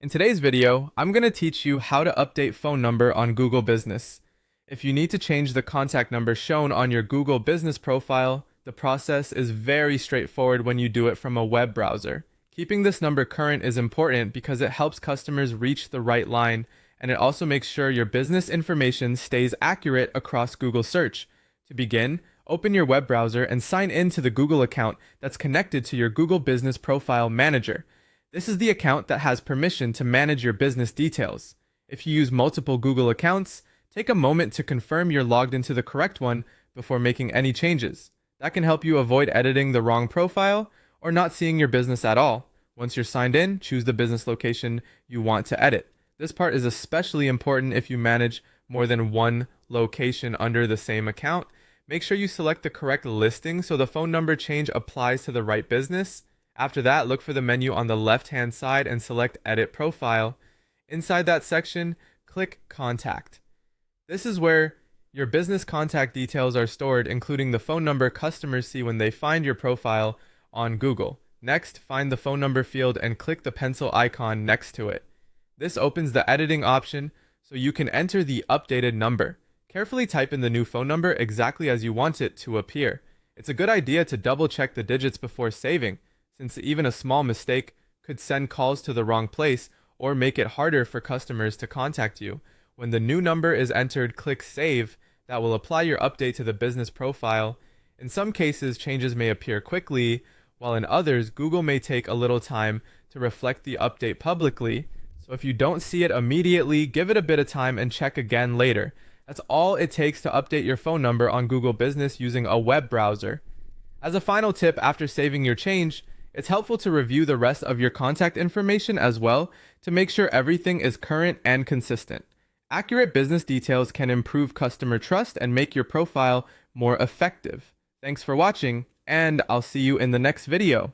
In today's video, I'm going to teach you how to update phone number on Google Business. If you need to change the contact number shown on your Google Business profile, the process is very straightforward when you do it from a web browser. Keeping this number current is important because it helps customers reach the right line, and it also makes sure your business information stays accurate across Google search. To begin, open your web browser and sign in to the Google account that's connected to your Google Business Profile Manager. This is the account that has permission to manage your business details. If you use multiple Google accounts, take a moment to confirm you're logged into the correct one before making any changes. That can help you avoid editing the wrong profile or not seeing your business at all. Once you're signed in, choose the business location you want to edit. This part is especially important if you manage more than one location under the same account. Make sure you select the correct listing so the phone number change applies to the right business. After that, look for the menu on the left-hand side and select Edit Profile. Inside that section, click Contact. This is where your business contact details are stored, including the phone number customers see when they find your profile on Google. Next, find the phone number field and click the pencil icon next to it. This opens the editing option so you can enter the updated number. Carefully type in the new phone number exactly as you want it to appear. It's a good idea to double-check the digits before saving, since even a small mistake could send calls to the wrong place or make it harder for customers to contact you. When the new number is entered, click Save. That will apply your update to the business profile. In some cases, changes may appear quickly, while in others, Google may take a little time to reflect the update publicly. So if you don't see it immediately, give it a bit of time and check again later. That's all it takes to update your phone number on Google Business using a web browser. As a final tip, after saving your change, it's helpful to review the rest of your contact information as well to make sure everything is current and consistent. Accurate business details can improve customer trust and make your profile more effective. Thanks for watching, and I'll see you in the next video.